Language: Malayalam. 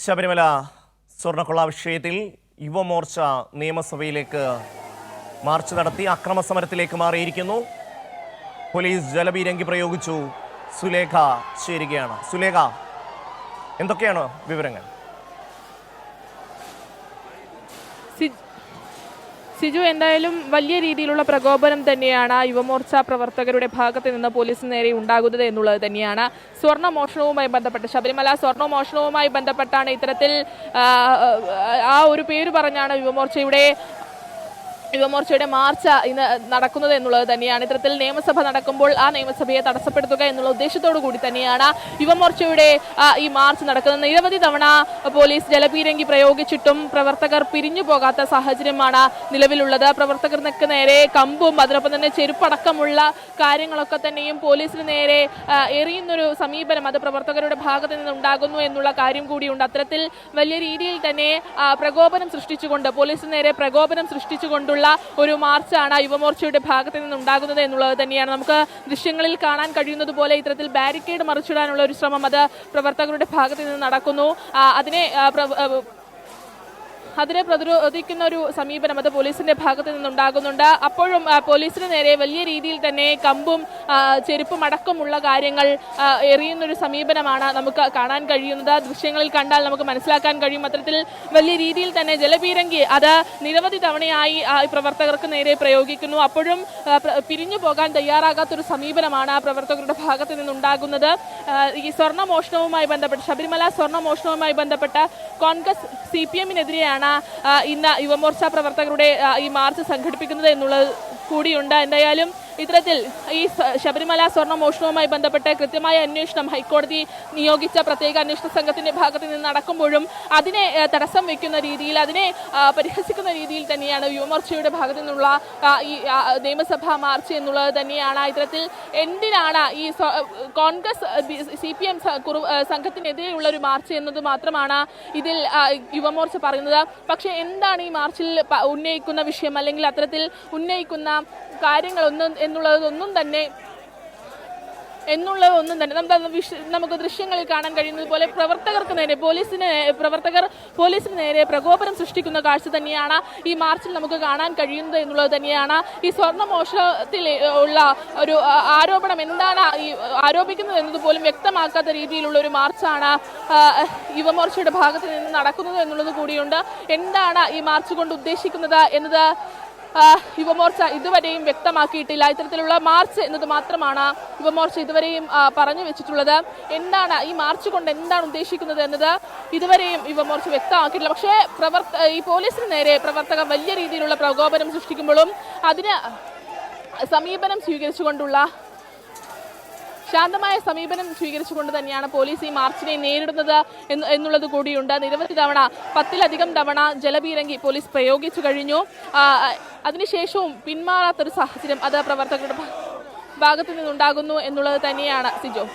ശബരിമല സ്വർണ്ണക്കൊള്ള വിഷയത്തിൽ യുവമോർച്ച നിയമസഭയിലേക്ക് മാർച്ച് നടത്തി അക്രമസമരത്തിലേക്ക് മാറിയിരിക്കുന്നു. പോലീസ് ജലപീരങ്കി പ്രയോഗിച്ചു. സുലേഖ ചേരുകയാണ്. സുലേഖ, എന്തൊക്കെയാണ് വിവരങ്ങൾ? സിജു, എന്തായാലും വലിയ രീതിയിലുള്ള പ്രകോപനം തന്നെയാണ് യുവമോർച്ച പ്രവർത്തകരുടെ ഭാഗത്ത് നിന്ന് പോലീസിന് നേരെ ഉണ്ടാകുന്നത് എന്നുള്ളത് തന്നെയാണ്. സ്വർണ്ണമോഷണവുമായി ബന്ധപ്പെട്ട്, ശബരിമല സ്വർണ്ണമോഷണവുമായി ബന്ധപ്പെട്ടാണ് ഇത്തരത്തിൽ ആ ഒരു പേര് പറഞ്ഞാണ് യുവമോർച്ചയുടെ മാർച്ച് ഇന്ന് നടക്കുന്നത് എന്നുള്ളത് തന്നെയാണ്. ഇത്തരത്തിൽ നിയമസഭ നടക്കുമ്പോൾ ആ നിയമസഭയെ തടസ്സപ്പെടുത്തുക എന്നുള്ള ഉദ്ദേശത്തോടു കൂടി തന്നെയാണ് യുവമോർച്ചയുടെ ഈ മാർച്ച് നടക്കുന്നത്. നിരവധി തവണ പോലീസ് ജലപീരങ്കി പ്രയോഗിച്ചിട്ടും പ്രവർത്തകർ പിരിഞ്ഞു പോകാത്ത സാഹചര്യമാണ് നിലവിലുള്ളത്. പ്രവർത്തകർക്ക് നേരെ കമ്പും അതിനൊപ്പം തന്നെ ചെരുപ്പടക്കമുള്ള കാര്യങ്ങളൊക്കെ തന്നെയും പോലീസിന് നേരെ എറിയുന്നൊരു സമീപനം അത് പ്രവർത്തകരുടെ ഭാഗത്ത് നിന്നുണ്ടാകുന്നു എന്നുള്ള കാര്യം കൂടിയുണ്ട്. അത്തരത്തിൽ വലിയ രീതിയിൽ തന്നെ പ്രകോപനം സൃഷ്ടിച്ചുകൊണ്ട്, പോലീസിന് നേരെ പ്രകോപനം സൃഷ്ടിച്ചുകൊണ്ടുള്ള ഒരു മാർച്ചാണ് യുവമോർച്ചയുടെ ഭാഗത്ത് നിന്നുണ്ടാകുന്നത് എന്നുള്ളത് തന്നെയാണ്. നമുക്ക് ദൃശ്യങ്ങളിൽ കാണാൻ കഴിയുന്നത് പോലെ ഇത്തരത്തിൽ ബാരിക്കേഡ് മറിച്ചിടാനുള്ള ഒരു ശ്രമം അത് പ്രവർത്തകരുടെ ഭാഗത്ത് നിന്ന് നടക്കുന്നു. അതിനെ പ്രതിരോധിക്കുന്ന ഒരു സമീപനം അത് പോലീസിന്റെ ഭാഗത്ത് നിന്നുണ്ടാകുന്നുണ്ട്. അപ്പോഴും പോലീസിന് നേരെ വലിയ രീതിയിൽ തന്നെ കമ്പും ചെരുപ്പും അടക്കമുള്ള കാര്യങ്ങൾ എറിയുന്നൊരു സമീപനമാണ് നമുക്ക് കാണാൻ കഴിയുന്നത്. ദൃശ്യങ്ങളിൽ കണ്ടാൽ നമുക്ക് മനസ്സിലാക്കാൻ കഴിയും. അത്തരത്തിൽ വലിയ രീതിയിൽ തന്നെ ജലപീരങ്കി അത് നിരവധി തവണയായി പ്രവർത്തകർക്ക് നേരെ പ്രയോഗിക്കുന്നു. അപ്പോഴും പിരിഞ്ഞു പോകാൻ തയ്യാറാകാത്തൊരു സമീപനമാണ് പ്രവർത്തകരുടെ ഭാഗത്ത് നിന്നുണ്ടാകുന്നത്. ഈ സ്വർണ്ണമോഷണവുമായി ബന്ധപ്പെട്ട്, ശബരിമല സ്വർണ്ണമോഷണവുമായി ബന്ധപ്പെട്ട കോൺഗ്രസ് CPM-നെതിരെയാണ് ഇന്ന് യുവമോർച്ച പ്രവർത്തകരുടെ ഈ മാർച്ച് സംഘടിപ്പിക്കുന്നത് എന്നുള്ളത് കൂടിയുണ്ട്. എന്തായാലും ഇത്തരത്തിൽ ഈ ശബരിമല സ്വർണ്ണമോഷണവുമായി ബന്ധപ്പെട്ട് കൃത്യമായ അന്വേഷണം ഹൈക്കോടതി നിയോഗിച്ച പ്രത്യേക അന്വേഷണ സംഘത്തിന്റെ ഭാഗത്ത് നിന്ന് നടക്കുമ്പോഴും അതിനെ തടസ്സം വയ്ക്കുന്ന രീതിയിൽ, അതിനെ പരിഹസിക്കുന്ന രീതിയിൽ തന്നെയാണ് യുവമോർച്ചയുടെ ഭാഗത്തു നിന്നുള്ള ഈ നിയമസഭാ മാർച്ച് എന്നുള്ളത് തന്നെയാണ്. ഇത്തരത്തിൽ എന്തിനാണ് ഈ കോൺഗ്രസ് CPM സംഘത്തിനെതിരെയുള്ള ഒരു മാർച്ച് എന്നത് മാത്രമാണ് ഇതിൽ യുവമോർച്ച പറയുന്നത്. പക്ഷേ എന്താണ് ഈ മാർച്ചിൽ ഉന്നയിക്കുന്ന വിഷയം, അല്ലെങ്കിൽ അത്തരത്തിൽ ഉന്നയിക്കുന്ന കാര്യങ്ങളൊന്നും എന്നുള്ളതൊന്നും തന്നെ നമുക്ക് ദൃശ്യങ്ങളിൽ കാണാൻ കഴിയുന്നത് പോലെ പ്രവർത്തകർ പോലീസിന് നേരെ പ്രകോപനം സൃഷ്ടിക്കുന്ന കാഴ്ച തന്നെയാണ് ഈ മാർച്ചിൽ നമുക്ക് കാണാൻ കഴിയുന്നത് എന്നുള്ളത് തന്നെയാണ്. ഈ സ്വർണ്ണമോഷണത്തിൽ ഉള്ള ഒരു ആരോപണം എന്താണ് ഈ ആരോപിക്കുന്നത് എന്നത് പോലും വ്യക്തമാക്കാത്ത രീതിയിലുള്ള ഒരു മാർച്ചാണ് യുവമോർച്ചയുടെ ഭാഗത്ത് നിന്ന് നടക്കുന്നത് എന്നുള്ളത് കൂടിയുണ്ട്. എന്താണ് ഈ മാർച്ച് കൊണ്ട് ഉദ്ദേശിക്കുന്നത് എന്നത് യുവമോർച്ച ഇതുവരെയും വ്യക്തമാക്കിയിട്ടില്ല. ഇത്തരത്തിലുള്ള മാർച്ച് എന്നത് മാത്രമാണ് യുവമോർച്ച ഇതുവരെയും പറഞ്ഞു വെച്ചിട്ടുള്ളത്. എന്താണ് ഈ മാർച്ച് കൊണ്ട് എന്താണ് ഉദ്ദേശിക്കുന്നത് എന്നത് ഇതുവരെയും യുവമോർച്ച വ്യക്തമാക്കിയിട്ടില്ല. പക്ഷേ ഈ പോലീസിന് നേരെ പ്രവർത്തകർ വലിയ രീതിയിലുള്ള പ്രകോപനം സൃഷ്ടിക്കുമ്പോഴും അതിന് ശാന്തമായ സമീപനം സ്വീകരിച്ചുകൊണ്ട് തന്നെയാണ് പോലീസ് ഈ മാർച്ചിനെ നേരിടുന്നത് എന്നുള്ളത് കൂടിയുണ്ട്. നിരവധി തവണ, 10-ലധികം തവണ ജലപീരങ്കി പോലീസ് പ്രയോഗിച്ചു കഴിഞ്ഞു. അതിനുശേഷവും പിന്മാറാത്തൊരു സാഹചര്യം അത് പ്രവർത്തകരുടെ ഭാഗത്തു നിന്നുണ്ടാകുന്നു എന്നുള്ളത് തന്നെയാണ് സിജോ.